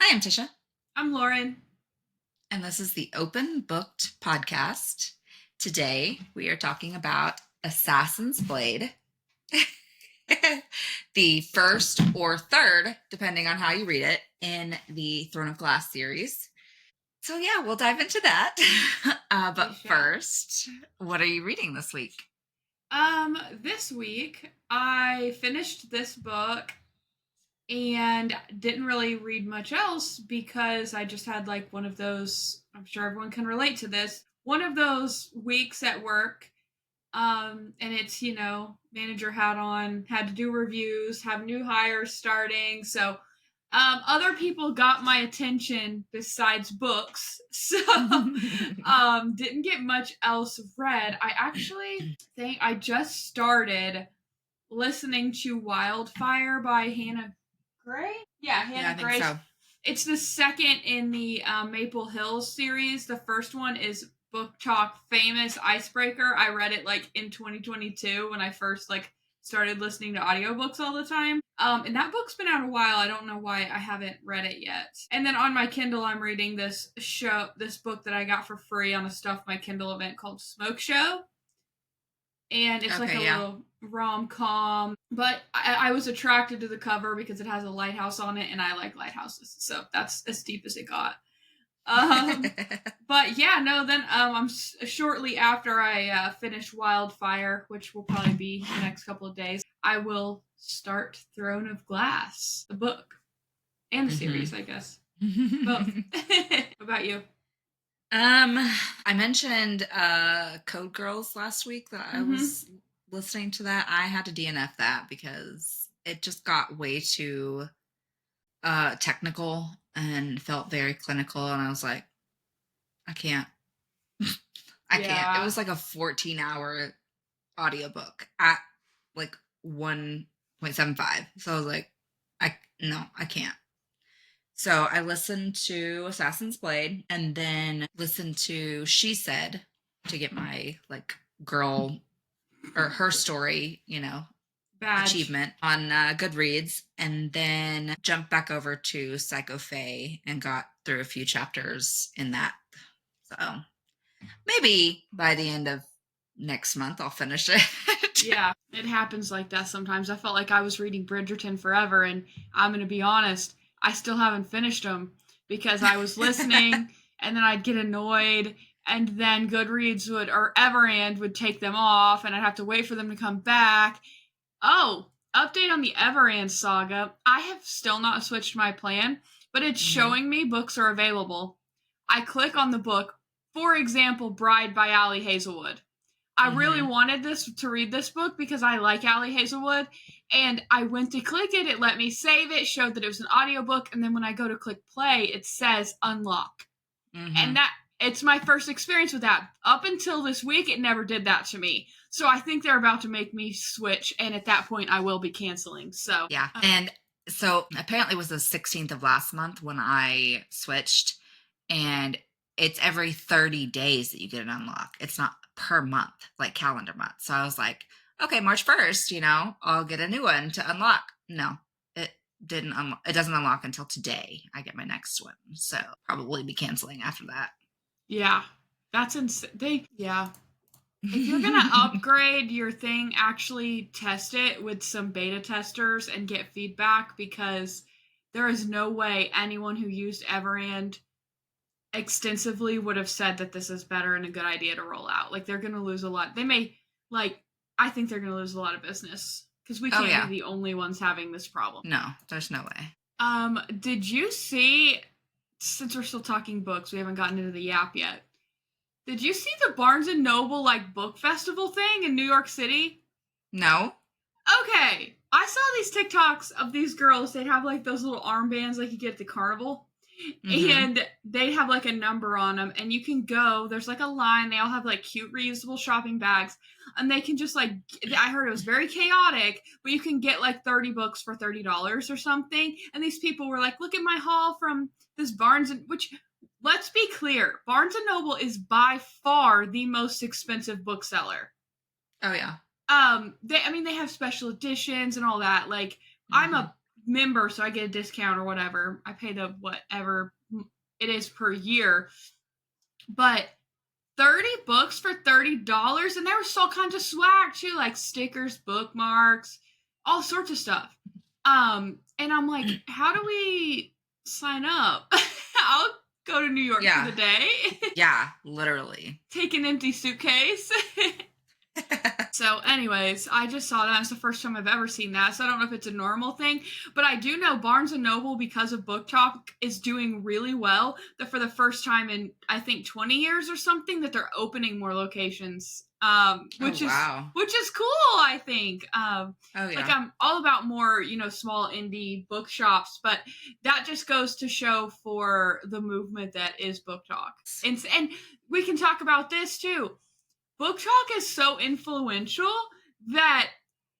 Hi, I'm Tisha, I'm Loren. and this is the Open Booked podcast. Today, we are talking about Assassin's Blade, the first or third, depending on how you read it, in the Throne of Glass series. So, yeah, we'll dive into that. We But shall. first, what are you reading this week? This week I finished this book and didn't really read much else because I just had like one of those, I'm sure everyone can relate to this, one of those weeks at work. And it's, manager hat on, had to do reviews, have new hires starting. So other people got my attention besides books. So didn't get much else read. I actually think I just started listening to Wildfire by Hannah Gray. Yeah, Yeah, I Hannah think Gray. so. It's the second in the Maple Hills series. The first one is Book Talk Famous Icebreaker. I read it like in 2022 when I first started listening to audiobooks all the time. And that book's been out a while. I don't know why I haven't read it yet. And then on my Kindle, I'm reading this book that I got for free on a Stuff My Kindle event called Smoke Show, and it's like a Okay, yeah. little rom-com, but I was attracted to the cover because it has a lighthouse on it and I like lighthouses, so that's as deep as it got. um but yeah, no, then I'm shortly after I finish Wildfire, which will probably be the next couple of days, I will start Throne of Glass, the book and the series, I guess, both. What about you? Um, I mentioned Code Girls last week that I Mm-hmm. was listening to that. I had to DNF that because it just got way too technical and felt very clinical, and I was like, I can't. I can't. It Yeah. was like a 14-hour audiobook at like 1.75. So I was like, I can't. So I listened to Assassin's Blade and then listened to She Said to get my like girl or her story, Badge. achievement on Goodreads, and then jumped back over to Psycho Fae and got through a few chapters in that. So maybe by the end of next month I'll finish it. Yeah, it happens like that sometimes. I felt like I was reading Bridgerton forever, and I'm going to be honest, I still haven't finished them because I was listening and then I'd get annoyed, and then Goodreads would, or Everand would take them off, and I'd have to wait for them to come back. Oh, update on the Everand saga. I have still not switched my plan, but it's Hmm. showing me books are available. I click on the book, for example, Bride by Ali Hazelwood. I really Hmm. wanted this to read this book because I like Ali Hazelwood, and I went to click it, it let me save it, showed that it was an audiobook, and then when I go to click play, it says unlock. And Hmm. that it's my first experience with that. Up until this week, it never did that to me. So I think they're about to make me switch, and at that point I will be canceling. So Yeah. And so apparently it was the 16th of last month when I switched, and it's every 30 days that you get an unlock. It's not per month, like calendar month. So I was like, okay, March 1st, I'll get a new one to unlock. No, it didn't unlock. It doesn't unlock until today. I get my next one. So probably be canceling after that. yeah, that's insane. Yeah. If you're gonna upgrade your thing, actually test it with some beta testers and get feedback, because there is no way anyone who used Everand extensively would have said that this is better and a good idea to roll out. Like, they're gonna lose a lot. They may, like, I think they're gonna lose a lot of business because we Oh, can't be yeah. the only ones having this problem. No, there's no way. Did you see? Since we're still talking books, we haven't gotten into the Yap yet. Did you see the Barnes and Noble like book festival thing in New York City? No. Okay, I saw these TikToks of these girls. They'd have like those little armbands like you get at the carnival, Mm-hmm. and they'd have like a number on them, and you can go. There's like a line. They all have like cute reusable shopping bags, and they can just like. I heard it was very chaotic, but you can get like 30 books for $30 or something. And these people were like, "Look at my haul from this Barnes and," which, let's be clear, Barnes and Noble is by far the most expensive bookseller. Oh, yeah. They, I mean, they have special editions and all that. Like, I'm Mm-hmm. a member, so I get a discount or whatever. I pay the whatever it is per year. But 30 books for $30, and there was all kinds of swag too, like stickers, bookmarks, all sorts of stuff. And I'm like, how do we sign up? I'll go to New York for the day. Yeah, literally. Take an empty suitcase. So anyways, I just saw that. It's the first time I've ever seen that. So I don't know if it's a normal thing, but I do know Barnes & Noble, because of Book Talk, is doing really well. That for the first time in, I think, 20 years or something, that they're opening more locations. Which is cool, I think. Like, I'm all about more, small indie bookshops, but that just goes to show for the movement that is Book Talk. And we can talk about this too. Book Talk is so influential that,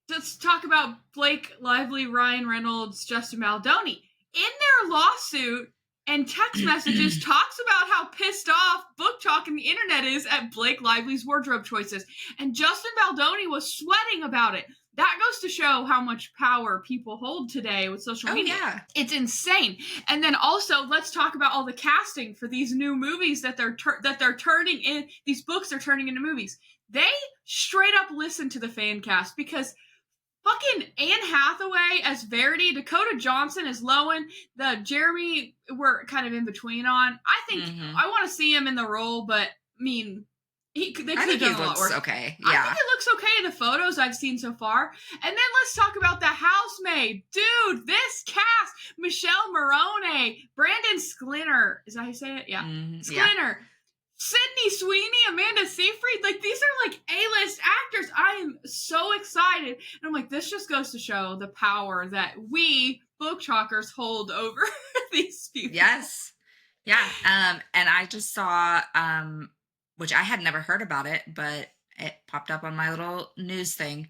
let's talk about Blake Lively, Ryan Reynolds, Justin Baldoni. In their lawsuit and text messages talks about how pissed off Book Talk and the internet is at Blake Lively's wardrobe choices. And Justin Baldoni was sweating about it. That goes to show how much power people hold today with social media. Yeah. It's insane. And then also, let's talk about all the casting for these new movies that they're turning in. These books are turning into movies. They straight up listen to the fan cast, because fucking Anne Hathaway as Verity, Dakota Johnson as Lowen, the Jeremy we're kind of in between on. I think I want to see him in the role, but I mean, they could have done a lot worse. Okay. Yeah. I think it looks okay in the photos I've seen so far. And then let's talk about the housemaid. Dude, this cast. Michelle Morone, Brandon Sklinner. Is that how you say it? Yeah. Sklinner. Yeah. Sydney Sweeney, Amanda Seyfried. Like, these are like A-list actors. I am so excited. And I'm like, this just goes to show the power that we book talkers hold over these people. Yes. Yeah. And I just saw, which I had never heard about it, but it popped up on my little news thing.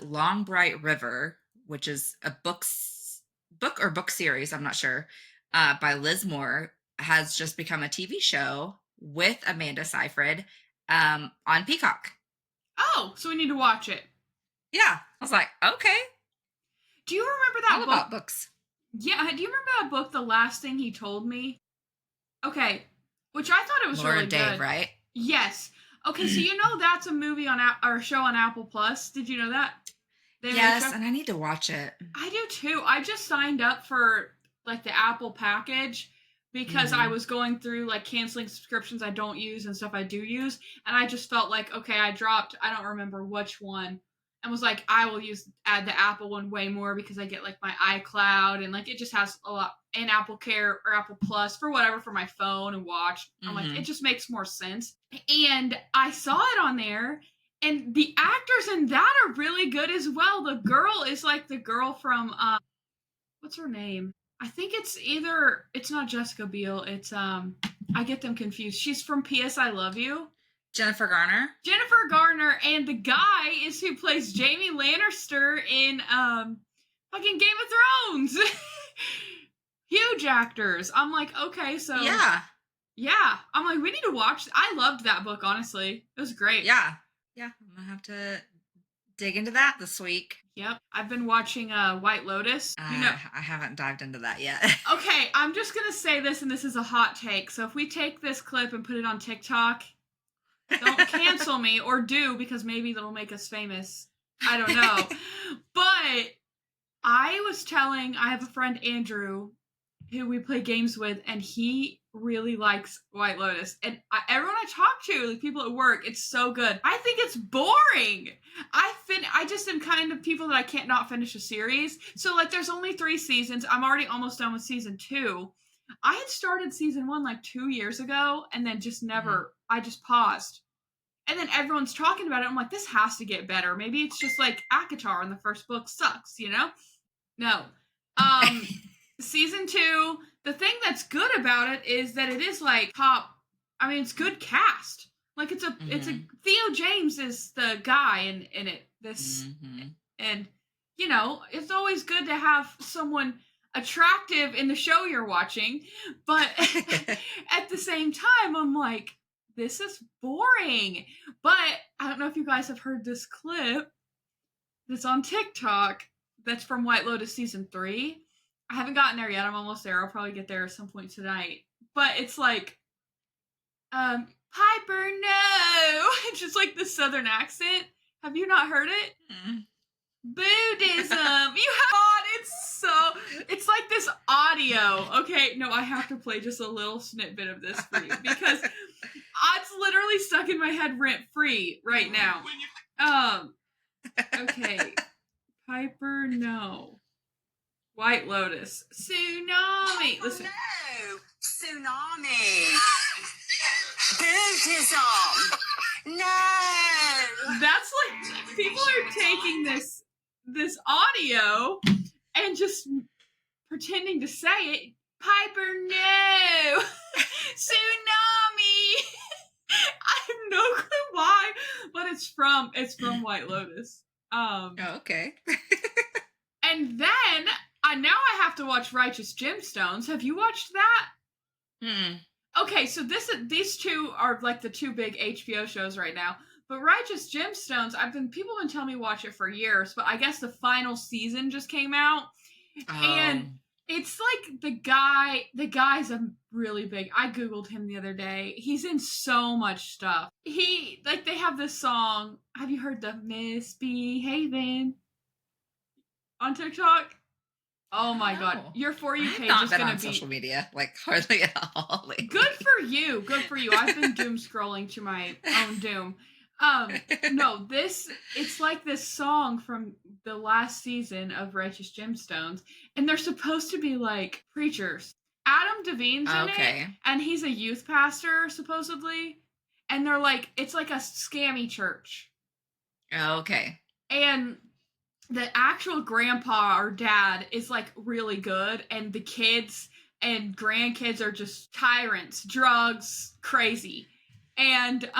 Long Bright River, which is a book series, I'm not sure, by Liz Moore, has just become a TV show with Amanda Seyfried on Peacock. Oh, so we need to watch it. Yeah. I was like, okay. Do you remember that book? All about books. Yeah. Do you remember that book, The Last Thing He Told Me? Okay. Which I thought it was Laura really Dave, good. Right? Yes. Okay, so that's a movie on or a show on Apple Plus. Did you know that? Yes, and I need to watch it. I do too. I just signed up for like the Apple package because I was going through like canceling subscriptions I don't use and stuff I do use, and I just felt like, okay, I don't remember which one, and was like, I will add the Apple one way more because I get like my iCloud, and like it just has a lot, and Apple Care or Apple Plus for whatever for my phone and watch. I'm like, it just makes more sense. And I saw it on there, and the actors in that are really good as well. The girl is like the girl from what's her name? I think it's not Jessica Biel. It's I get them confused. She's from P.S. I Love You. Jennifer Garner, and the guy is who plays Jaime Lannister in fucking Game of Thrones. Huge actors. I'm like, okay, so yeah. I'm like, we need to watch. I loved that book, honestly. It was great. Yeah. I'm gonna have to dig into that this week. Yep. I've been watching White Lotus. I haven't dived into that yet. Okay, I'm just gonna say this, and this is a hot take. So if we take this clip and put it on TikTok, don't cancel me, or do, because maybe that'll make us famous. I don't know. But I have a friend, Andrew, who we play games with, and he really likes White Lotus. And everyone I talk to, like people at work, it's so good. I think it's boring. I just am kind of people that I can't not finish a series. So like there's only 3 seasons. I'm already almost done with season 2. I had started season 1 like 2 years ago, and then just never, I just paused. And then everyone's talking about it. I'm like, this has to get better. Maybe it's just like ACOTAR in the first book sucks, No. Season 2, the thing that's good about it is that it is like it's good cast. Like it's a Theo James is the guy in it. And it's always good to have someone attractive in the show you're watching, but at the same time I'm like, this is boring. But I don't know if you guys have heard this clip that's on TikTok that's from White Lotus season 3. I haven't gotten there yet. I'm almost there. I'll probably get there at some point tonight. But it's like, Piper, no! It's just like the southern accent. Have you not heard it? Mm. Buddhism. You have it's like this audio. Okay, no, I have to play just a little snippet of this for you because it's literally stuck in my head rent free right now. Okay. Piper, no. White Lotus. Tsunami. Listen. No. Tsunami. Buddhism. No. That's like people are taking this audio and just pretending to say it. Piper, no. Tsunami. I have no clue why, but it's from White Lotus. Oh, okay. And then now I have to watch Righteous Gemstones. Have you watched that? Hmm. Okay, so these two are like the two big HBO shows right now. But Righteous Gemstones, people have been telling me watch it for years, but I guess the final season just came out. And it's like the guy's a really big. I googled him the other day. He's in so much stuff. They have this song. Have you heard the Misbehaving on TikTok? Oh my god, your For You page is gonna be social media like hardly at all. Lately. Good for you. Good for you. I've been doom scrolling to my own doom. No, it's like this song from the last season of Righteous Gemstones, and they're supposed to be like preachers. Adam Devine's in it, and he's a youth pastor supposedly, and they're like, it's like a scammy church. Okay. And the actual grandpa or dad is like really good, and the kids and grandkids are just tyrants, drugs, crazy. And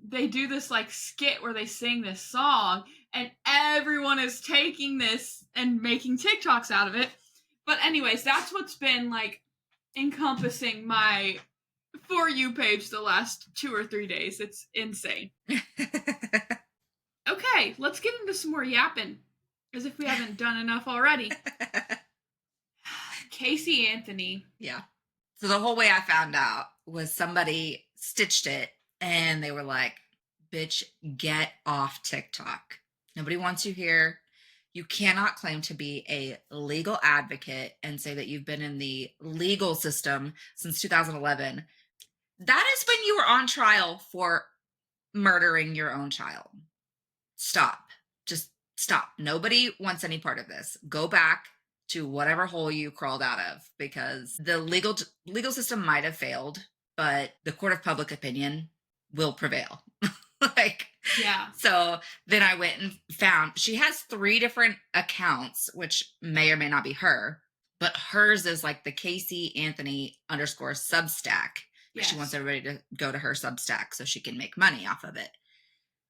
they do this like skit where they sing this song, and everyone is taking this and making TikToks out of it. But anyways, that's what's been like encompassing my For You page the last 2 or 3 days. It's insane. Okay, let's get into some more yapping, as if we haven't done enough already. Casey Anthony. Yeah. So the whole way I found out was somebody stitched it and they were like, bitch, get off TikTok. Nobody wants you here. You cannot claim to be a legal advocate and say that you've been in the legal system since 2011. That is when you were on trial for murdering your own child. Stop. Just stop. Nobody wants any part of this. Go back to whatever hole you crawled out of, because the legal system might have failed, but the court of public opinion will prevail. Yeah. So then I went and found, she has 3 different accounts, which may or may not be her, but hers is like the Casey Anthony _ Substack. Yes. She wants everybody to go to her Substack so she can make money off of it,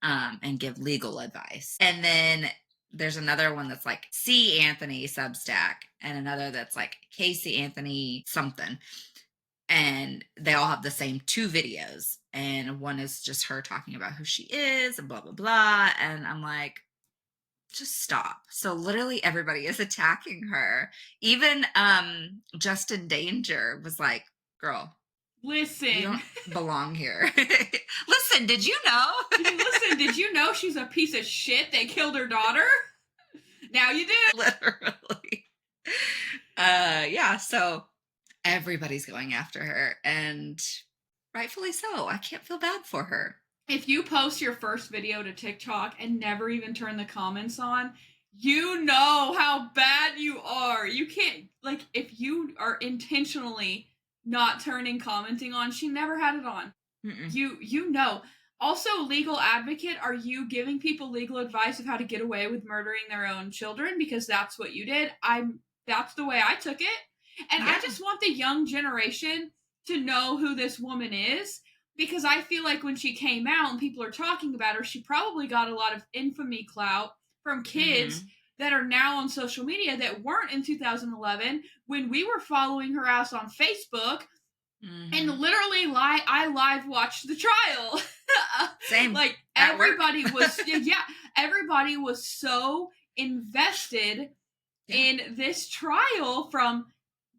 and give legal advice. And then there's another one that's like C. Anthony Substack, and another that's like Casey Anthony something. And they all have the same 2 videos. And one is just her talking about who she is and blah, blah, blah. And I'm like, just stop. So literally everybody is attacking her. Even Justin Danger was like, girl, listen, you don't belong here. Listen, did you know? Listen, did you know she's a piece of shit? They killed her daughter? Now you do. Literally. Yeah, so everybody's going after her, and rightfully so. I can't feel bad for her. If you post your first video to TikTok and never even turn the comments on, you know how bad you are. You can't, like, if you are intentionally not turning commenting on, she never had it on. Mm-mm. You know. Also, legal advocate, are you giving people legal advice of how to get away with murdering their own children? Because that's what you did. That's the way I took it. And yeah. I just want the young generation to know who this woman is, because I feel like when she came out and people are talking about her, she probably got a lot of infamy clout from kids that are now on social media that weren't in 2011 when we were following her ass on Facebook. And literally, I live watched the trial. Same. Like everybody was, yeah, everybody was so invested in this trial from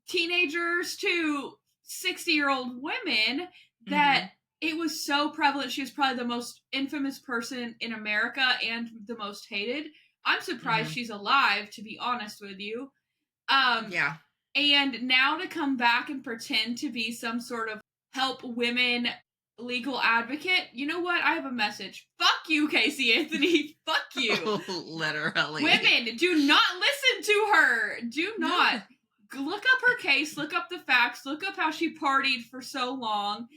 teenagers to 60-year-old women that it was so prevalent. She was probably the most infamous person in America and the most hated. I'm surprised she's alive, to be honest with you. Yeah. And now to come back and pretend to be some sort of help women legal advocate, you know what? I have a message. Fuck you, Casey Anthony. Fuck you. Literally. Women, do not listen to her. Do not. No. Look up her case, look up the facts, look up how she partied for so long,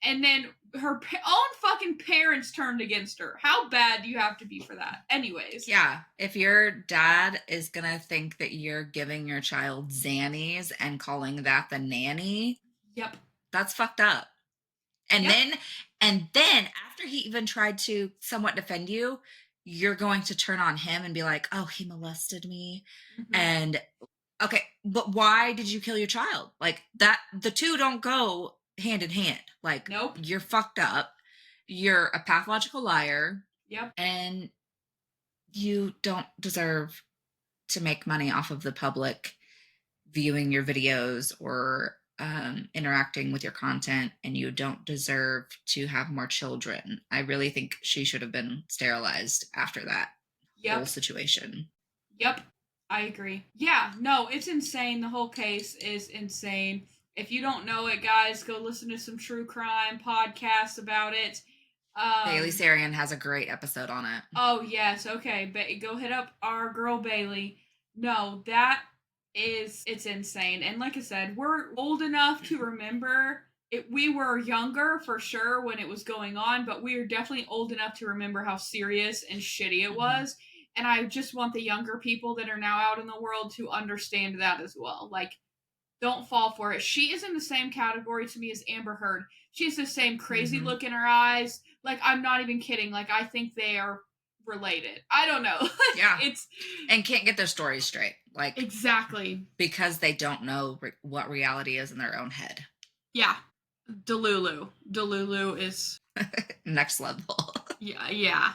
and then her own fucking parents turned against her. How bad do you have to be for that? Anyways. Yeah. If your dad is going to think that you're giving your child Xannies and calling that the nanny. Yep. That's fucked up. And then after he even tried to somewhat defend you, you're going to turn on him and be like, oh, he molested me. And okay, but why did you kill your child? Like that, the two don't go hand in hand. Like, nope. You're fucked up. You're a pathological liar. Yep. And you don't deserve to make money off of the public viewing your videos or interacting with your content, and you don't deserve to have more children. I really think she should have been sterilized after that whole situation. Yep, I agree. Yeah, no, it's insane. The whole case is insane. If you don't know it, guys, go listen to some true crime podcasts about it. Bailey Sarian has a great episode on it. Oh, yes. Okay. Go hit up our girl Bailey. No, it's insane. And like I said, we're old enough to remember it. We were younger for sure when it was going on, but we are definitely old enough to remember how serious and shitty it was. And I just want the younger people that are now out in the world to understand that as well. Like, don't fall for it. She is in the same category to me as Amber Heard. She has the same crazy look in her eyes. Like, I'm not even kidding. Like, I think they are related. I don't know. Yeah. And can't get their stories straight. Like, exactly. Because they don't know what reality is in their own head. Yeah. Delulu is next level. Yeah.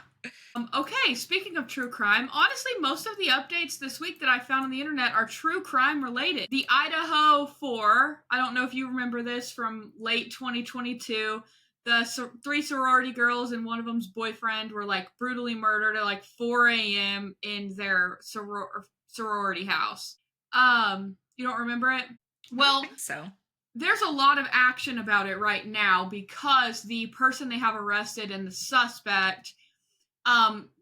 Okay, speaking of true crime, honestly, most of the updates this week that I found on the internet are true crime related. The Idaho 4, I don't know if you remember this from late 2022, the 3 sorority girls and one of them's boyfriend were like brutally murdered at like 4 a.m. in their sorority house. You don't remember it? Well, I think so. There's a lot of action about it right now because the person they have arrested and the suspect,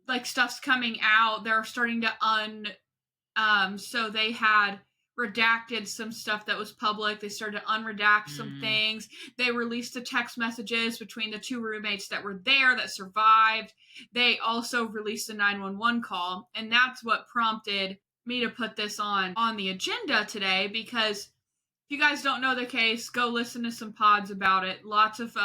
like stuff's coming out. They're starting to so they had redacted some stuff that was public. They started to unredact some things. They released the text messages between the 2 roommates that were there that survived. They also released a 911 call, and that's what prompted me to put this on the agenda today, because if you guys don't know the case, go listen to some pods about it. Lots of,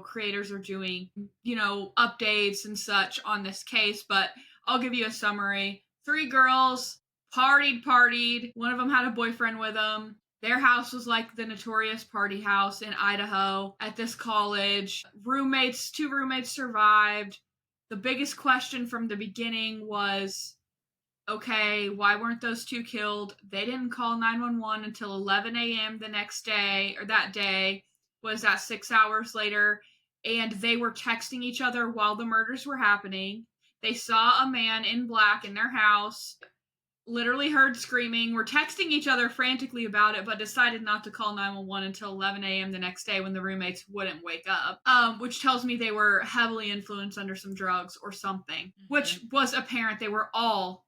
creators are doing, updates and such on this case, but I'll give you a summary. 3 girls partied. One of them had a boyfriend with them. Their house was like the notorious party house in Idaho at this college. 2 roommates survived. The biggest question from the beginning was, okay, why weren't those 2 killed? They didn't call 911 until 11 a.m. the next day, or that day. Was that 6 hours later? And they were texting each other while the murders were happening. They saw a man in black in their house, literally heard screaming, were texting each other frantically about it, but decided not to call 911 until 11 a.m. the next day when the roommates wouldn't wake up, which tells me they were heavily influenced under some drugs or something, which was apparent. They were all...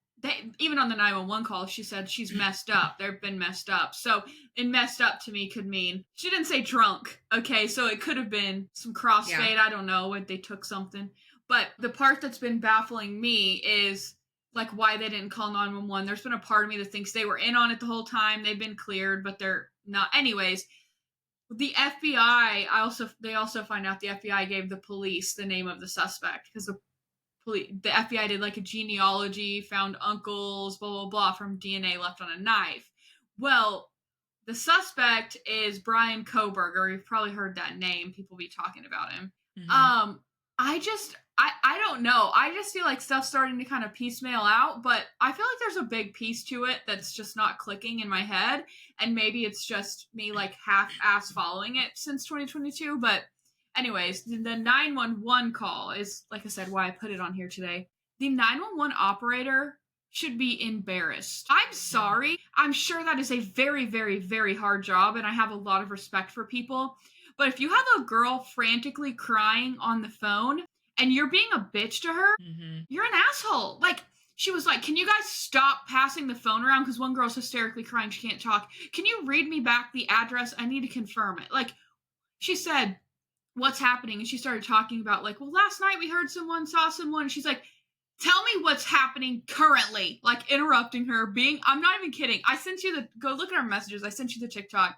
even on the 911 call, she said she's messed up. They've been messed up. So, and messed up to me could mean, she didn't say drunk. Okay, so it could have been some crossfade. I don't know, they took something. But the part that's been baffling me is like why they didn't call 911. There's been a part of me that thinks they were in on it the whole time. They've been cleared, but they're not. Anyways, the FBI, they also find out the FBI gave the police the name of the suspect because the FBI did like a genealogy, found uncles, blah, blah, blah, from DNA left on a knife. Well, the suspect is Brian Koberger. You've probably heard that name. People be talking about him. I don't know. I just feel like stuff's starting to kind of piecemeal out, but I feel like there's a big piece to it that's just not clicking in my head. And maybe it's just me like half-ass following it since 2022. But anyways, the 911 call is, like I said, why I put it on here today. The 911 operator should be embarrassed. I'm sorry. I'm sure that is a very, very, very hard job, and I have a lot of respect for people. But if you have a girl frantically crying on the phone and you're being a bitch to her, you're an asshole. Like, she was like, can you guys stop passing the phone around? Because one girl's hysterically crying. She can't talk. Can you read me back the address? I need to confirm it. Like, she said, what's happening? And she started talking about, like, well, last night we heard someone, saw someone. And she's like, tell me what's happening currently. Like, interrupting her, I'm not even kidding. I sent you go look at our messages. I sent you the TikTok.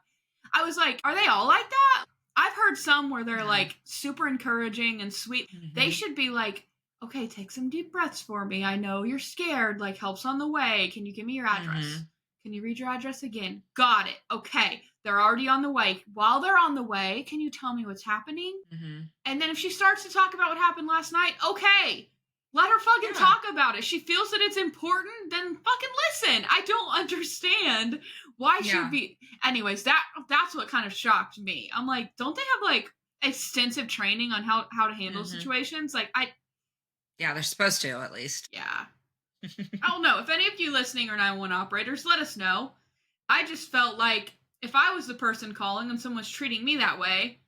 I was like, are they all like that? I've heard some where they're like super encouraging and sweet. They should be like, okay, take some deep breaths for me. I know you're scared. Like, help's on the way. Can you give me your address? Can you read your address again? Got it. Okay. They're already on the way. While they're on the way, can you tell me what's happening? And then if she starts to talk about what happened last night, okay, let her fucking talk about it. She feels that it's important, then fucking listen. I don't understand why she'd be. Anyways, that's what kind of shocked me. I'm like, don't they have like extensive training on how to handle situations? Like, Yeah, they're supposed to, at least. yeah. I don't know. If any of you listening are 911 operators, let us know. I just felt like if I was the person calling and someone was treating me that way,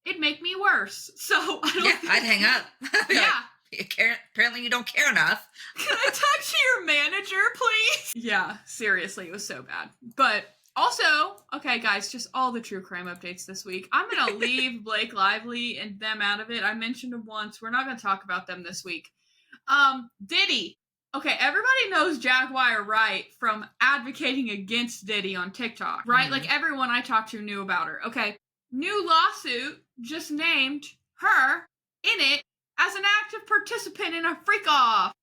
it'd make me worse. So I don't I'd hang up. Yeah. Apparently you don't care enough. Can I talk to your manager, please? Yeah, seriously, it was so bad. But also, okay, guys, just all the true crime updates this week. I'm going to leave Blake Lively and them out of it. I mentioned them once. We're not going to talk about them this week. Diddy. Okay, everybody knows Jaguar Wright from advocating against Diddy on TikTok, right? Like, everyone I talked to knew about her. Okay, new lawsuit just named her in it as an active participant in a freak-off.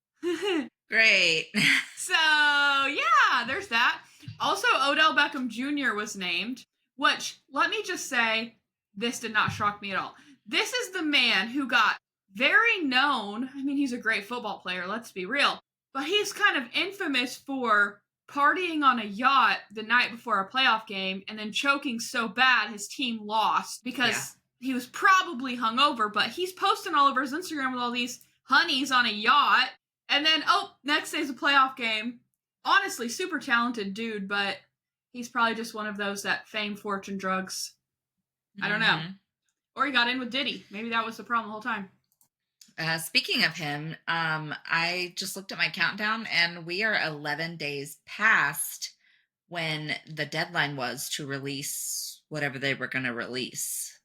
Great. So, yeah, there's that. Also, Odell Beckham Jr. was named, which, let me just say, this did not shock me at all. This is the man who got very known. I mean, he's a great football player, let's be real. But he's kind of infamous for partying on a yacht the night before a playoff game and then choking so bad his team lost because he was probably hungover. But he's posting all over his Instagram with all these honeys on a yacht. And then, next day's a playoff game. Honestly, super talented dude, but he's probably just one of those that fame, fortune, drugs. I don't know. Or he got in with Diddy. Maybe that was the problem the whole time. Speaking of him, I just looked at my countdown and we are 11 days past when the deadline was to release whatever they were going to release.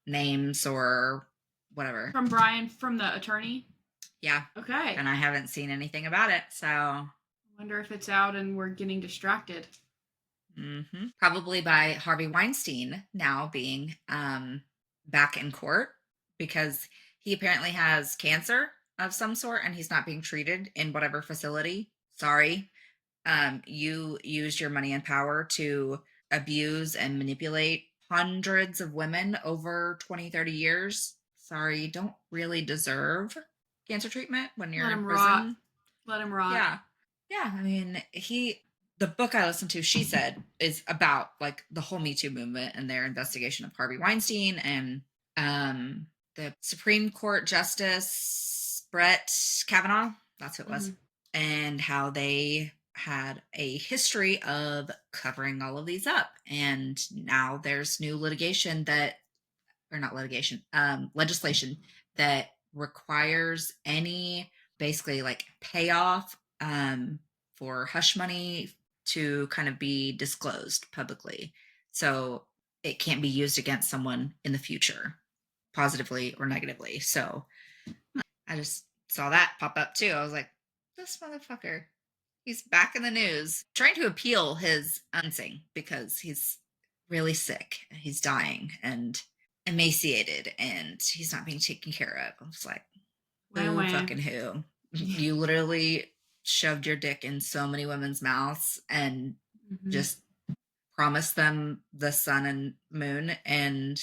Names or whatever. From Brian, from the attorney? Yeah. Okay. And I haven't seen anything about it, so. I wonder if it's out and we're getting distracted. Probably by Harvey Weinstein now being back in court because he apparently has cancer of some sort and he's not being treated in whatever facility. Sorry. You used your money and power to abuse and manipulate hundreds of women over 20, 30 years. Sorry, you don't really deserve cancer treatment when you're in prison. Let him rot. Yeah. Yeah. I mean, the book I listened to, she said, is about like the whole Me Too movement and their investigation of Harvey Weinstein and the Supreme Court Justice Brett Kavanaugh. That's who it was. And how they had a history of covering all of these up. And now there's new legislation that requires any basically like payoff for hush money to kind of be disclosed publicly. So it can't be used against someone in the future, positively or negatively. So I just saw that pop up too. I was like, this motherfucker, he's back in the news trying to appeal his unsing because he's really sick. He's dying and emaciated and he's not being taken care of. I was like, who fucking who? You literally shoved your dick in so many women's mouths and just promised them the sun and moon and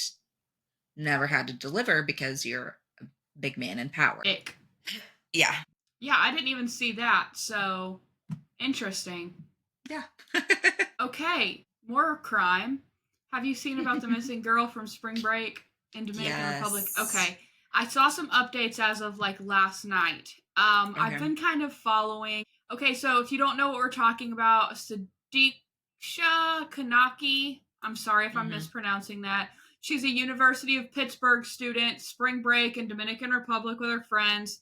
never had to deliver because you're a big man in power. Ick. Yeah. Yeah, I didn't even see that. So interesting. Yeah. Okay, more crime. Have you seen about the missing girl from spring break in Dominican Republic? Yes. Okay. I saw some updates as of like last night. I've Okay. been kind of following. Okay, so if you don't know what we're talking about, Sadisha Kanaki, I'm sorry if I'm mispronouncing that. She's a University of Pittsburgh student, spring break in Dominican Republic with her friends.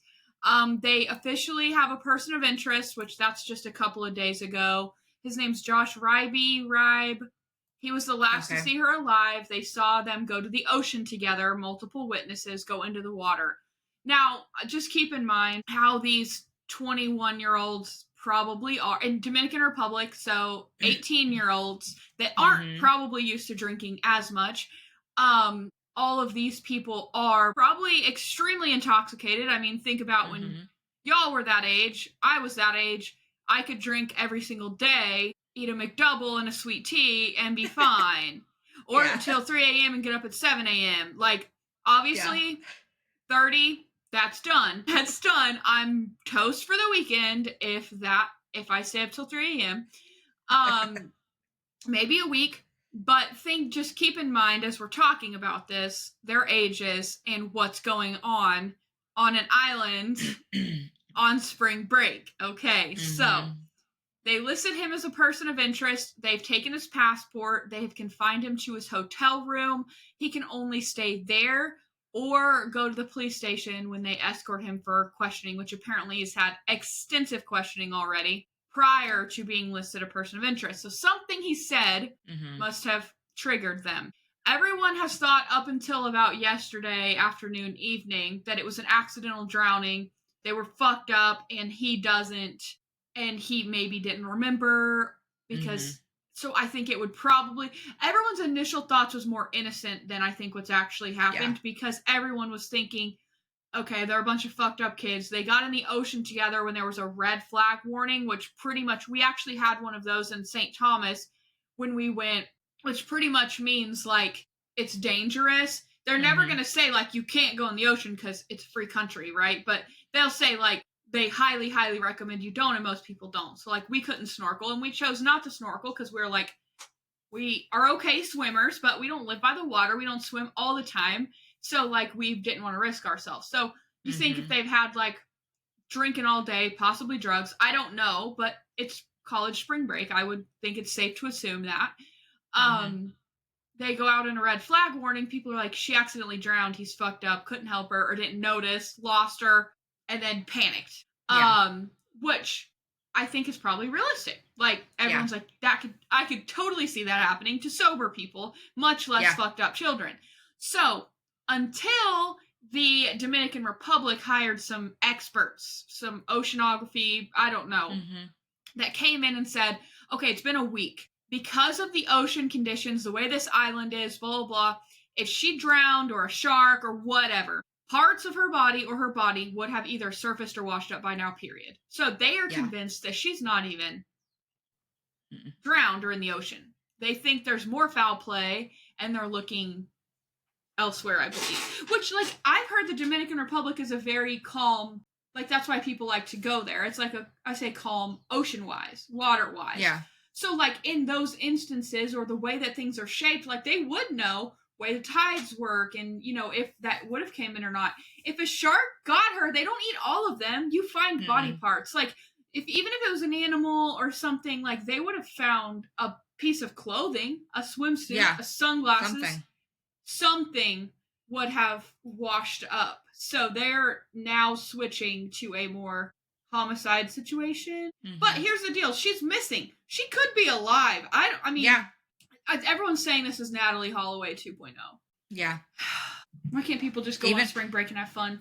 They officially have a person of interest, which that's just a couple of days ago. His name's Josh Ribe. He was the last to see her alive. They saw them go to the ocean together, multiple witnesses go into the water. Now, just keep in mind how these 21-year-olds probably are in Dominican Republic, so 18-year-olds that aren't probably used to drinking as much. All of these people are probably extremely intoxicated. I mean, think about when y'all were that age, I was that age, I could drink every single day, eat a McDouble and a sweet tea, and be fine. Or until 3 a.m. and get up at 7 a.m. Like, obviously, 30, that's done. That's done. I'm toast for the weekend if I stay up till 3 a.m. Maybe a week. But just keep in mind as we're talking about this, their ages and what's going on an island on spring break. Okay, so they listed him as a person of interest. They've taken his passport. They have confined him to his hotel room. He can only stay there or go to the police station when they escort him for questioning, which apparently he's had extensive questioning already prior to being listed a person of interest. So something he said must have triggered them. Everyone has thought up until about yesterday afternoon, evening, that it was an accidental drowning. They were fucked up and he doesn't, and he maybe didn't remember because so I think it would probably, everyone's initial thoughts was more innocent than I think what's actually happened because everyone was thinking, okay, they're a bunch of fucked up kids. They got in the ocean together when there was a red flag warning, which pretty much, we actually had one of those in St. Thomas when we went, which pretty much means like it's dangerous. They're never going to say like you can't go in the ocean because it's a free country, right? But they'll say like they highly, highly recommend you don't, and most people don't. So like we couldn't snorkel, and we chose not to snorkel because we're like, we are okay swimmers, but we don't live by the water. We don't swim all the time. So like we didn't want to risk ourselves. So you think if they've had like drinking all day, possibly drugs, I don't know, but it's college spring break. I would think it's safe to assume that. They go out in a red flag warning. People are like, she accidentally drowned. He's fucked up. Couldn't help her or didn't notice, lost her, and then panicked. Which I think is probably realistic. Like everyone's like, I could totally see that happening to sober people, much less fucked up children. So until the Dominican Republic hired some experts, some oceanography, I don't know, that came in and said, okay, it's been a week. Because of the ocean conditions, the way this island is, blah, blah, blah, if she drowned or a shark or whatever, parts of her body or her body would have either surfaced or washed up by now, period. So they are convinced that she's not even drowned or in the ocean. They think there's more foul play and they're looking elsewhere, I believe. Which, like, I've heard the Dominican Republic is a very calm, like, that's why people like to go there. It's like I say calm ocean-wise, water-wise. Yeah. So, like, in those instances, or the way that things are shaped, like, they would know way the tides work and, you know, if that would have came in or not. If a shark got her, they don't eat all of them. You find body parts. Like, even if it was an animal or something, like, they would have found a piece of clothing, a swimsuit, a sunglasses. Something would have washed up. So they're now switching to a more homicide situation. But here's the deal. She's missing. She could be alive. I mean, everyone's saying this is Natalie Holloway 2.0. Yeah. Why can't people just go on spring break and have fun?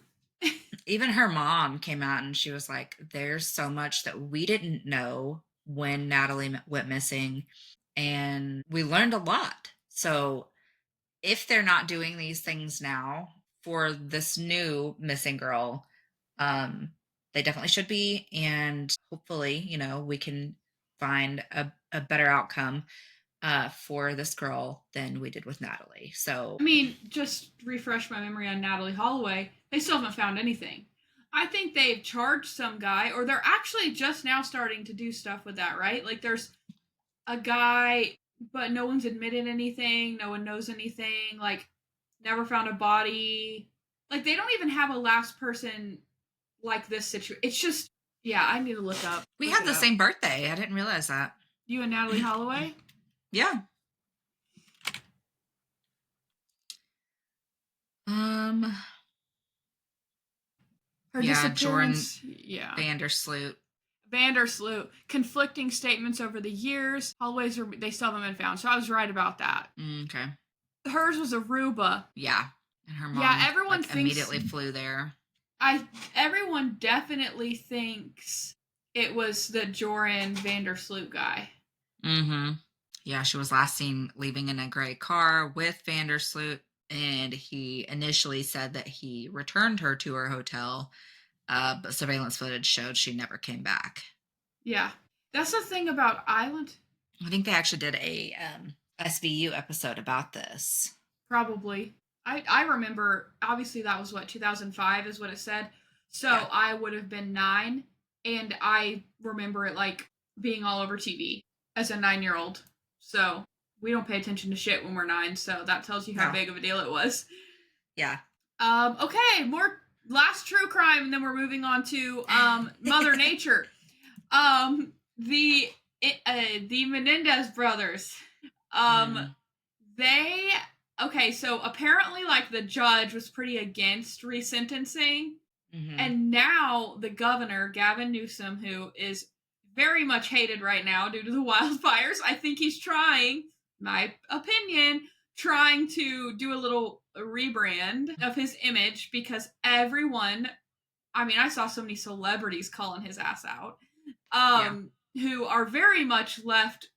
Even her mom came out and she was like, there's so much that we didn't know when Natalie went missing. And we learned a lot. So if they're not doing these things now for this new missing girl, they definitely should be. And hopefully, you know, we can find a better outcome for this girl than we did with Natalie. So, I mean, just refresh my memory on Natalie Holloway. They still haven't found anything. I think they've charged some guy, or they're actually just now starting to do stuff with that, right? Like there's a guy, but no one's admitted anything. No one knows anything. Like, never found a body. Like, they don't even have a last person like this situation. It's just, yeah, I need to look up. We look had it the up. same birthday. I didn't realize that. You and Natalie Holloway? Yeah. Her Yeah, disappearance. Yeah. Vandersloot. Vandersloot. Conflicting statements over the years. Holloway's, they still haven't been found. So I was right about that. Okay. Hers was Aruba. Yeah. And her mom everyone thinks, immediately flew there. Everyone definitely thinks it was the Joran Vandersloot guy. Mm-hmm. Yeah, she was last seen leaving in a gray car with Vandersloot, and he initially said that he returned her to her hotel, but surveillance footage showed she never came back. Yeah. That's the thing about Island. I think they actually did a SVU episode about this. Probably. I remember, obviously that was what, 2005 is what it said. So Yeah. I would have been 9, and I remember it like being all over TV as a 9-year-old. So we don't pay attention to shit when we're 9, so that tells you how big of a deal it was. Yeah. Okay, more last true crime, and then we're moving on to Mother Nature. The Menendez brothers. They okay, so apparently like the judge was pretty against resentencing. Mm-hmm. And now the governor, Gavin Newsom, who is very much hated right now due to the wildfires, I think he's trying, my opinion, trying to do a little rebrand of his image because everyone, I mean, I saw so many celebrities calling his ass out, who are very much left,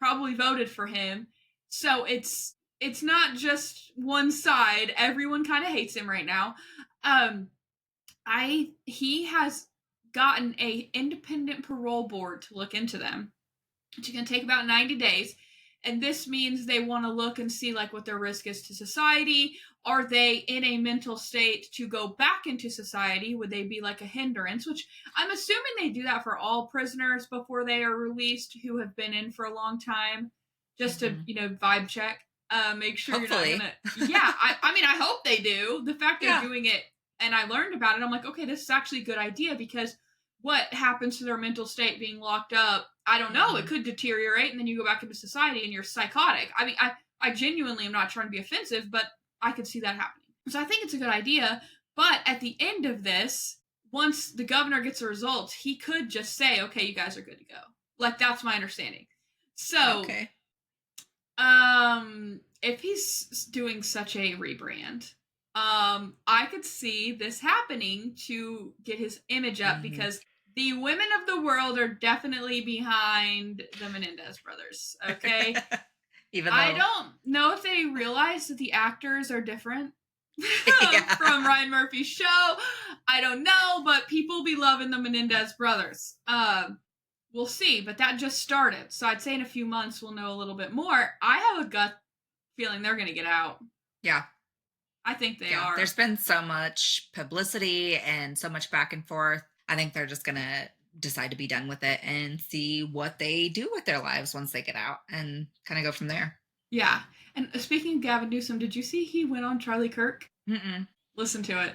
probably voted for him. So it's not just one side. Everyone kind of hates him right now. He has gotten a independent parole board to look into them. It's going to take about 90 days. And this means they want to look and see like what their risk is to society. Are they in a mental state to go back into society? Would they be like a hindrance? Which I'm assuming they do that for all prisoners before they are released who have been in for a long time, just to, vibe check. Make sure Hopefully. You're not gonna. Yeah, I mean, I hope they do. The fact they're doing it, and I learned about it, I'm like, okay, this is actually a good idea because what happens to their mental state being locked up? I don't know. It could deteriorate, and then you go back into society and you're psychotic. I mean, I genuinely am not trying to be offensive, but I could see that happening. So I think it's a good idea. But at the end of this, once the governor gets the results, he could just say, okay, you guys are good to go. Like, that's my understanding. So, okay. If he's doing such a rebrand, I could see this happening to get his image up because the women of the world are definitely behind the Menendez brothers, okay? Even though I don't know if they realize that the actors are different Yeah. from Ryan Murphy's show. I don't know, but people be loving the Menendez brothers. We'll see, but that just started. So I'd say in a few months we'll know a little bit more. I have a gut feeling they're going to get out. Yeah. I think they are. There's been so much publicity and so much back and forth. I think they're just going to decide to be done with it and see what they do with their lives once they get out and kind of go from there. Yeah. And speaking of Gavin Newsom, did you see he went on Charlie Kirk? Mm-mm. Listen to it.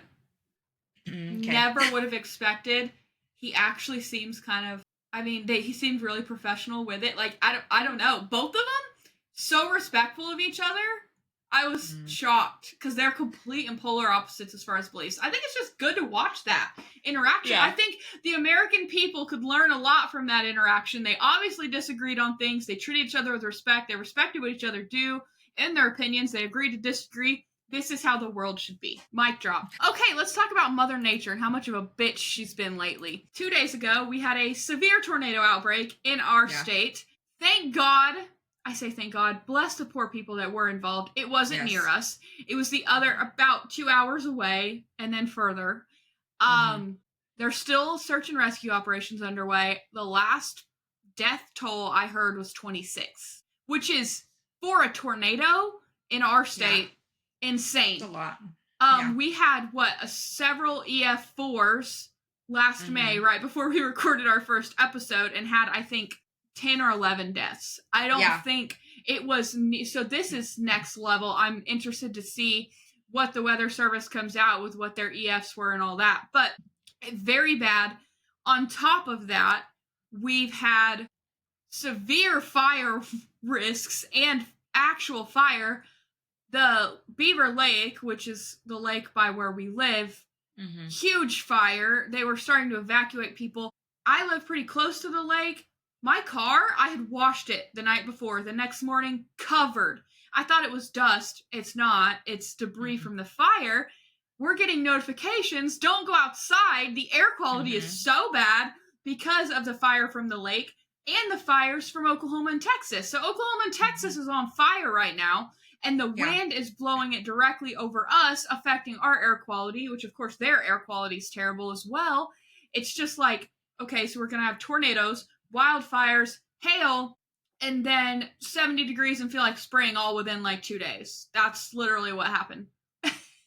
Okay. Never would have expected. He actually seems kind of, he seemed really professional with it. Like, I don't know. Both of them, so respectful of each other. I was shocked because they're complete and polar opposites as far as beliefs. I think it's just good to watch that interaction. Yeah. I think the American people could learn a lot from that interaction. They obviously disagreed on things. They treated each other with respect. They respected what each other do in their opinions. They agreed to disagree. This is how the world should be. Mic drop. Okay, let's talk about Mother Nature and how much of a bitch she's been lately. 2 days ago, we had a severe tornado outbreak in our state. Thank God. I say thank God. Bless the poor people that were involved. It wasn't near us. It was the other about 2 hours away and then further. There's still search and rescue operations underway. The last death toll I heard was 26, which is, for a tornado in our state, insane. It's a lot. Yeah. We had several EF4s last May, Mhm. right before we recorded our first episode, and had, I think, 10 or 11 deaths. I don't Yeah. think it was so this is next level. I'm interested to see what the weather service comes out with, what their EFs were and all that. But very bad. On top of that, we've had severe fire risks and actual fire. The Beaver Lake, which is the lake by where we live, Mhm. huge fire. They were starting to evacuate people. I live pretty close to the lake. My car, I had washed it the night before. The next morning, covered. I thought it was dust. It's not. It's debris Mhm. from the fire. We're getting notifications. Don't go outside. The air quality is Mhm. so bad because of the fire from the lake and the fires from Oklahoma and Texas. So Oklahoma and Texas Mhm. is on fire right now, and the Yeah. wind is blowing it directly over us, affecting our air quality, which of course their air quality is terrible as well. It's just like, okay, so we're going to have tornadoes, wildfires, hail, and then 70 degrees and feel like spring all within like 2 days. That's literally what happened.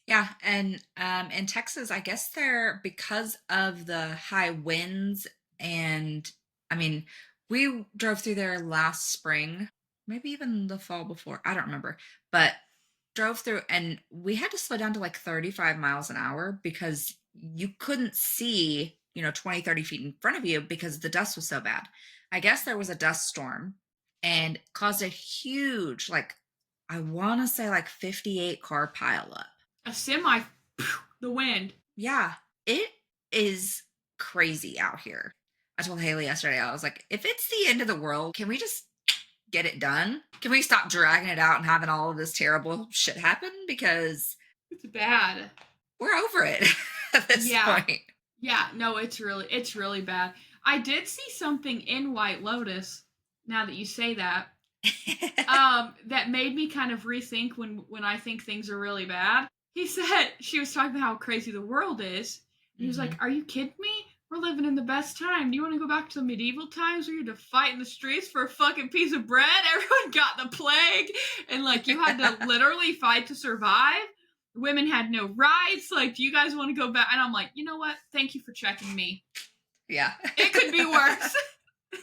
Yeah, and in Texas, I guess they're because of the high winds, and I mean, we drove through there last spring, maybe even the fall before. I don't remember, but drove through and we had to slow down to like 35 miles an hour because you couldn't see, 20, 30 feet in front of you because the dust was so bad. I guess there was a dust storm and caused a huge, like, I want to say like 58 car pileup. A semi, the wind. Yeah, it is crazy out here. I told Haley yesterday, I was like, if it's the end of the world, can we just get it done? Can we stop dragging it out and having all of this terrible shit happen? Because It's bad. we're over it at this Yeah. point. Yeah, no, it's really bad. I did see something in White Lotus, now that you say that, that made me kind of rethink when I think things are really bad. She was talking about how crazy the world is. And he was like, Mhm. "Are you kidding me? We're living in the best time. Do you want to go back to the medieval times where you had to fight in the streets for a fucking piece of bread? Everyone got the plague, and like you had to literally fight to survive. Women had no rights. Like, do you guys want to go back?" And I'm like, you know what? Thank you for checking me. Yeah. It could be worse.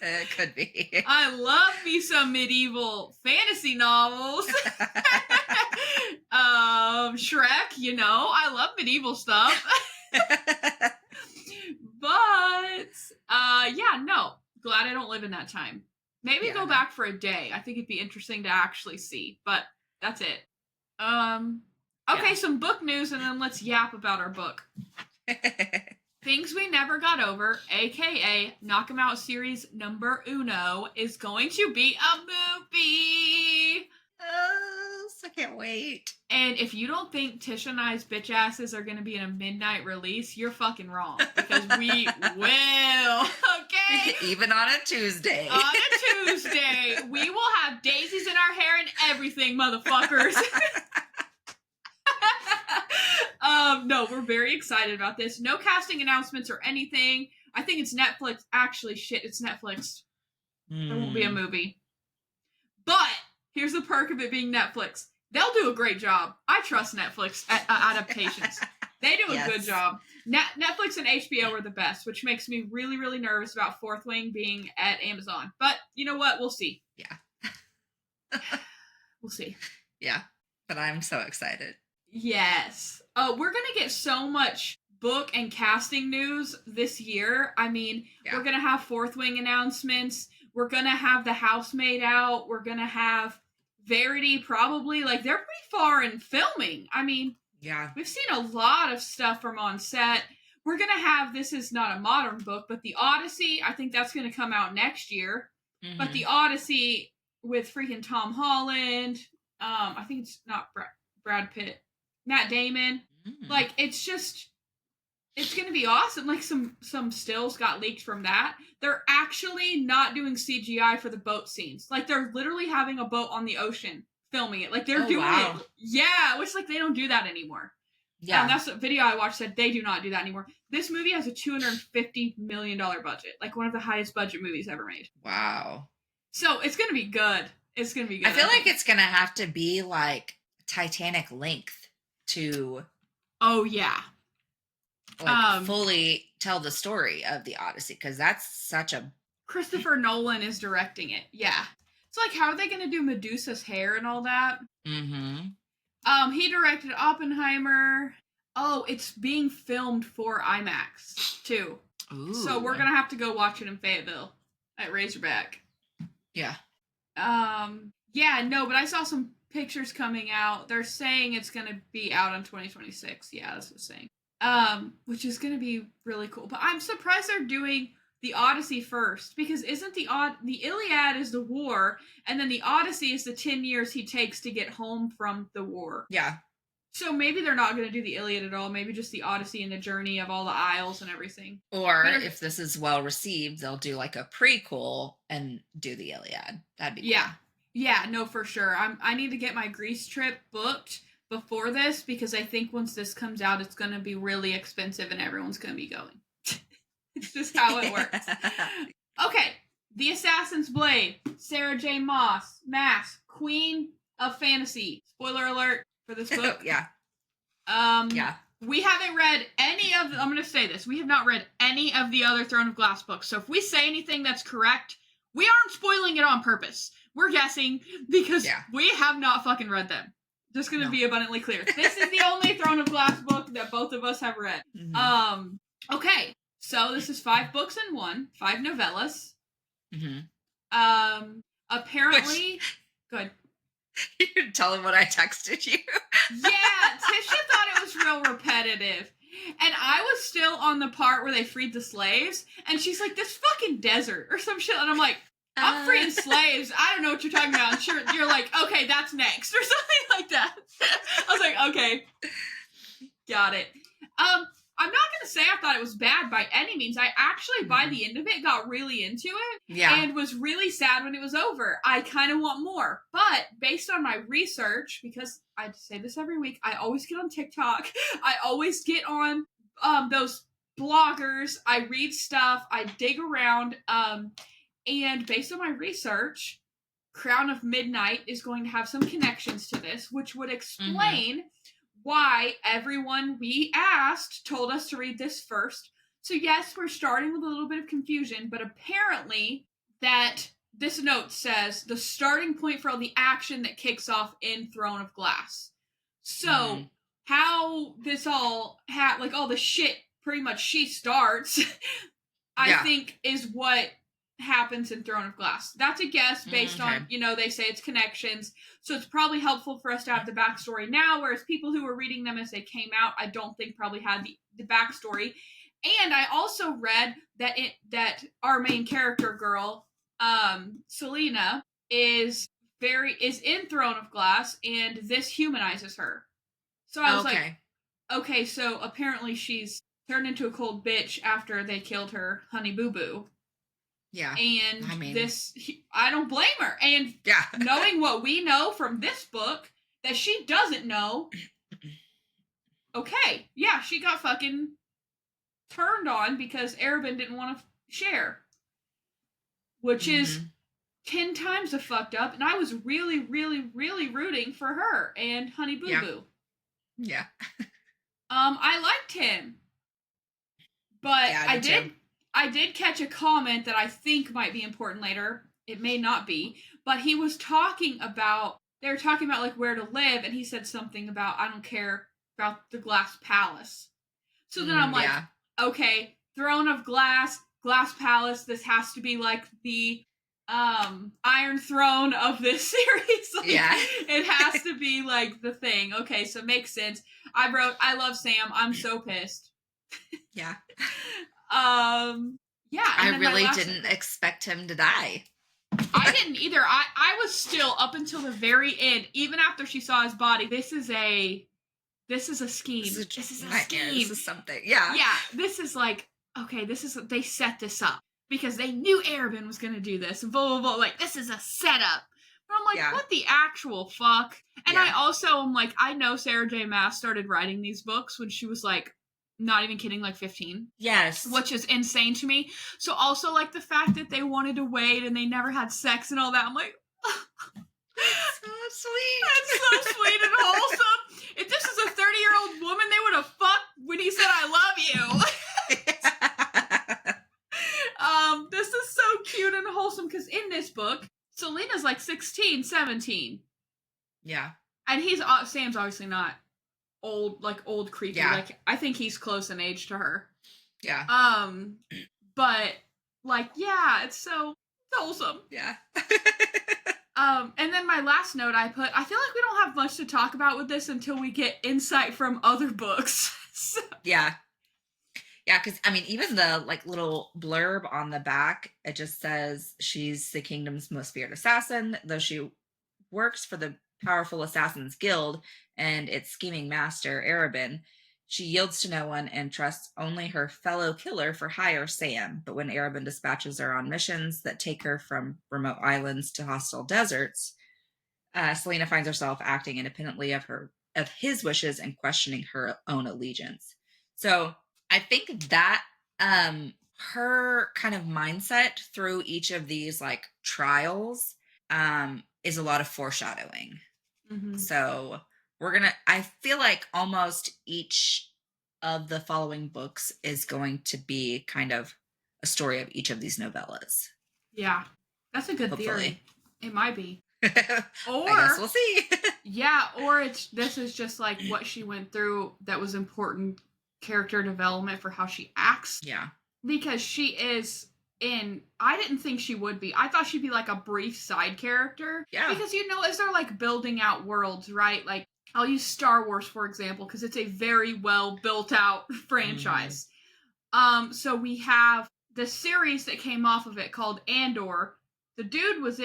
It could be. I love me some medieval fantasy novels. Shrek, I love medieval stuff. But yeah, no. Glad I don't live in that time. Maybe Yeah, go no. back for a day. I think it'd be interesting to actually see. But that's it. Okay, Yeah. some book news, and then let's yap about our book. Things We Never Got Over, aka Knock 'em Out series number uno, is going to be a movie. Oh, I can't wait. And if you don't think Tisha and I's bitch asses are going to be in a midnight release, you're fucking wrong. Because we will. Okay? Even on a Tuesday. On a Tuesday, we will have daisies in our hair and everything, motherfuckers. No, we're very excited about this. No casting announcements or anything. I think it's Netflix. Actually, shit, it's Netflix. There won't be a movie. But here's the perk of it being Netflix. They'll do a great job. I trust Netflix at adaptations. They do a good job. Netflix and HBO are the best, which makes me really, really nervous about Fourth Wing being at Amazon. But you know what? We'll see. Yeah. We'll see. Yeah. But I'm so excited. Yes. We're going to get so much book and casting news this year. I mean, Yeah. We're going to have Fourth Wing announcements. We're going to have The Housemaid out. We're going to have Verity probably. Like, they're pretty far in filming. I mean, Yeah. we've seen a lot of stuff from on set. We're going to have, this is not a modern book, but The Odyssey. I think that's going to come out next year. Mhm. But The Odyssey with freaking Tom Holland. I think it's not Brad Pitt. Matt Damon. Mhm. Like, it's going to be awesome. Like, some stills got leaked from that. They're actually not doing CGI for the boat scenes. Like, they're literally having a boat on the ocean filming it. Like, they're doing it. Yeah, which, like, they don't do that anymore. Yeah. That's a video I watched said they do not do that anymore. This movie has a $250 million budget. Like, one of the highest budget movies ever made. Wow. So, it's going to be good. It's going to be good. I feel like it's going to have to be, like, Titanic length to Oh, yeah. Fully tell the story of the Odyssey, because that's such a... Christopher Nolan is directing it. Yeah. It's like, how are they going to do Medusa's hair and all that? Mm-hmm. He directed Oppenheimer. Oh, it's being filmed for IMAX, too. Ooh. So we're going to have to go watch it in Fayetteville at Razorback. Yeah. Yeah, no, but I saw some pictures coming out. They're saying it's going to be out in 2026. Yeah, that's what it's saying. Which is going to be really cool. But I'm surprised they're doing the Odyssey first, because isn't the Iliad is the war, and then the Odyssey is the 10 years he takes to get home from the war. Yeah. So maybe they're not going to do the Iliad at all. Maybe just the Odyssey and the journey of all the isles and everything. Or if this is well received, they'll do like a prequel and do the Iliad. That'd be cool. Yeah. Yeah, no, for sure. I need to get my Greece trip booked before this, because I think once this comes out, it's going to be really expensive and everyone's going to be going. It's just how it works. Okay. The Assassin's Blade. Sarah J Maas. Queen of Fantasy. Spoiler alert for this book. Yeah. Yeah. We haven't read any of I'm going to say this. We have not read any of the other Throne of Glass books. So if we say anything that's correct, we aren't spoiling it on purpose. We're guessing because we have not fucking read them. Just going to be abundantly clear. This is the only Throne of Glass book that both of us have read. Mm-hmm. Okay. So this is 5 books in one, 5 novellas. Mm-hmm. Apparently, good. You tell him what I texted you. Yeah, Tisha thought it was real repetitive. And I was still on the part where they freed the slaves, and she's like, this fucking desert or some shit. And I'm like, I'm freeing slaves. I don't know what you're talking about. And sure, you're like, okay, that's next or something like that. I was like, okay, got it. I'm not going to say I thought it was bad by any means. I actually, by the end of it, got really into it. Yeah. And was really sad when it was over. I kind of want more. But based on my research, because I say this every week, I always get on TikTok. I always get on those bloggers. I read stuff. I dig around. And based on my research, Crown of Midnight is going to have some connections to this, which would explain why everyone we asked told us to read this first. So yes, we're starting with a little bit of confusion, but apparently that this note says the starting point for all the action that kicks off in Throne of Glass. So how this all like all the shit pretty much she starts, I think is what happens in Throne of Glass. That's a guess based on, they say it's connections. So it's probably helpful for us to have the backstory now, whereas people who were reading them as they came out, I don't think probably had the backstory. And I also read that our main character girl, Selena, is in Throne of Glass, and this humanizes her. So I was like, okay, so apparently she's turned into a cold bitch after they killed her Honey Boo Boo. Yeah. And I don't blame her. And knowing what we know from this book that she doesn't know, okay, yeah, she got fucking turned on because Arabin didn't want to share. Which is 10 times a fucked up, and I was really, really, really rooting for her and Honey Boo Boo. Yeah. I liked him. But I did catch a comment that I think might be important later. It may not be. But he was talking about, they were talking about like where to live, and he said something about, I don't care about the Glass Palace. So then I'm like, okay, Throne of Glass, Glass Palace, this has to be like the Iron Throne of this series. Like, it has to be like the thing. Okay, so it makes sense. I wrote, I love Sam. I'm so pissed. Yeah. I really didn't expect him to die. I didn't either. I was still up until the very end, even after she saw his body. This is a scheme. This is a scheme. This is something. Yeah. Yeah. This is like, okay, they set this up because they knew Arabin was going to do this and blah, blah, blah. Like, this is a setup. But I'm like, what the actual fuck? And I also am like, I know Sarah J Maas started writing these books when she was like, not even kidding, like 15. Yes. Which is insane to me. So also like the fact that they wanted to wait and they never had sex and all that. I'm like, so sweet. That's so sweet and wholesome. If this is a 30-year-old woman, they would have 16, 17. Yeah. And Sam's obviously not old creepy. Yeah. Like, I think he's close in age to her. Yeah. But like, yeah, it's wholesome. Yeah. And then my last note I feel like we don't have much to talk about with this until we get insight from other books. So. Yeah. Yeah, because I mean, even the like little blurb on the back, it just says she's the kingdom's most feared assassin, though she works for the powerful Assassins Guild and its scheming master, Arabin. She yields to no one and trusts only her fellow killer for hire, Sam. But when Arabin dispatches her on missions that take her from remote islands to hostile deserts, Selena finds herself acting independently of his wishes and questioning her own allegiance. So I think that her kind of mindset through each of these like trials is a lot of foreshadowing. Mm-hmm. So I feel like almost each of the following books is going to be kind of a story of each of these novellas. Yeah, that's a good Hopefully. Theory. It might be. Or I guess we'll see. Yeah, or this is just like what she went through that was important character development for how she acts. Yeah. Because she is I didn't think she would be. I thought she'd be like a brief side character. Yeah. Because, as they're like building out worlds, right? Like, I'll use Star Wars, for example, because it's a very well built out franchise. So we have the series that came off of it called Andor. The dude was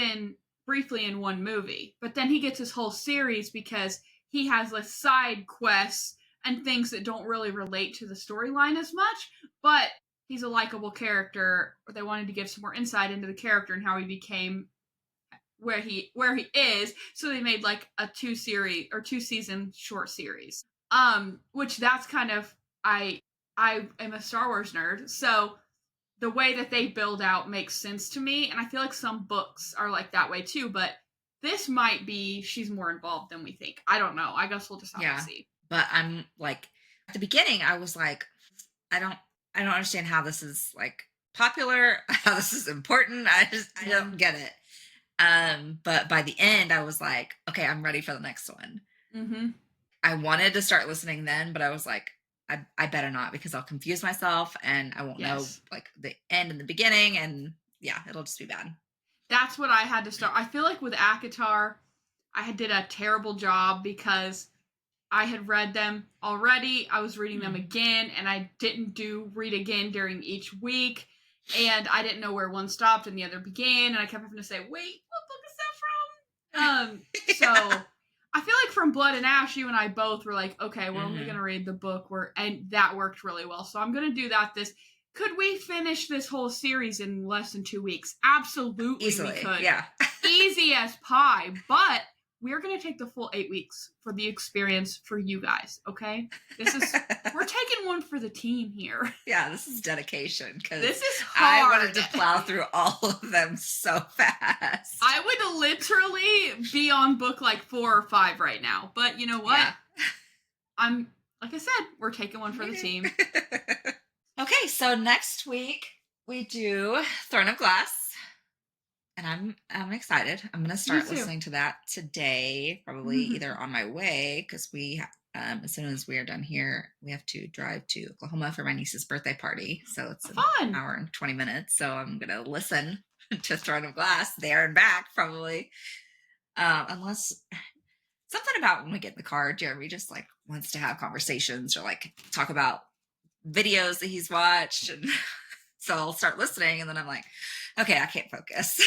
briefly in one movie, but then he gets his whole series because he has like side quests and things that don't really relate to the storyline as much, but he's a likable character. They wanted to give some more insight into the character and how he became where he is, so they made like a 2-season short series. Which that's kind of I am a Star Wars nerd, so the way that they build out makes sense to me, and I feel like some books are like that way too, but this might be she's more involved than we think. I don't know. I guess we'll just have to see. But I'm like, at the beginning, I was like, I don't understand how this is like popular, how this is important. I don't get it. But by the end, I was like, okay, I'm ready for the next one. Mm-hmm. I wanted to start listening then, but I was like, I better not, because I'll confuse myself and I won't know like the end and the beginning, and yeah, it'll just be bad. That's what I had to start. I feel like with ACOTAR, I did a terrible job because I had read them already. I was reading them again, and I didn't read again during each week, and I didn't know where one stopped and the other began, and I kept having to say, wait, what book is that from? So I feel like from Blood and Ash, you and I both were like, okay, we're only going to read the book, and that worked really well. So I'm going to do that. Could we finish this whole series in less than 2 weeks? Absolutely. Easily, we could. Yeah. Easy as pie. But we're going to take the full 8 weeks for the experience for you guys, okay? We're taking one for the team here. Yeah, this is dedication, because this is hard. I wanted to plow through all of them so fast. I would literally be on book like 4 or 5 right now. But you know what? Yeah. Like I said, we're taking one for the team. Okay, so next week we do Throne of Glass. And I'm excited. I'm going to start listening to that today, probably either on my way, because as soon as we are done here, we have to drive to Oklahoma for my niece's birthday party. So it's an hour and 20 minutes. So I'm going to listen to Throne of Glass there and back, probably. Unless something about when we get in the car, Jeremy just like wants to have conversations or like talk about videos that he's watched. And so I'll start listening, and then I'm like, okay, I can't focus.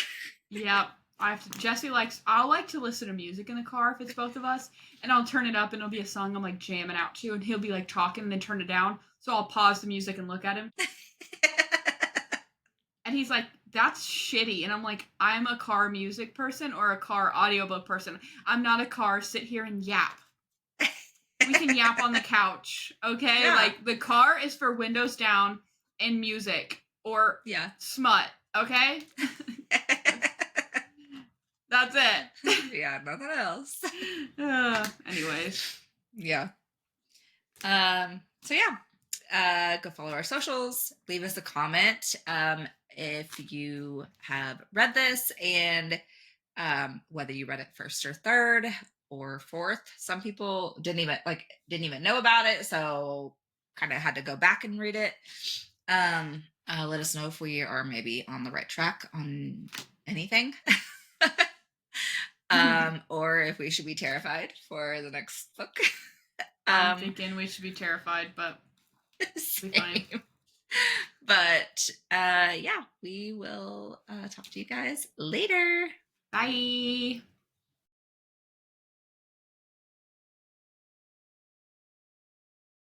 Yeah, I'll like to listen to music in the car if it's both of us, and I'll turn it up and it'll be a song I'm like jamming out to, and he'll be like talking and then turn it down. So I'll pause the music and look at him. And he's like, that's shitty. And I'm like, I'm a car music person or a car audiobook person. I'm not a car sit here and yap. We can yap on the couch, okay? Yeah. Like, the car is for windows down and music or smut, okay? That's it. Yeah, nothing else. Anyways. Yeah. So go follow our socials. Leave us a comment if you have read this and whether you read it first or third or fourth. Some people didn't even know about it, so kind of had to go back and read it. Let us know if we are maybe on the right track on anything. Or if we should be terrified for the next book. I'm thinking we should be terrified, but be fine. But yeah, we will talk to you guys later. Bye.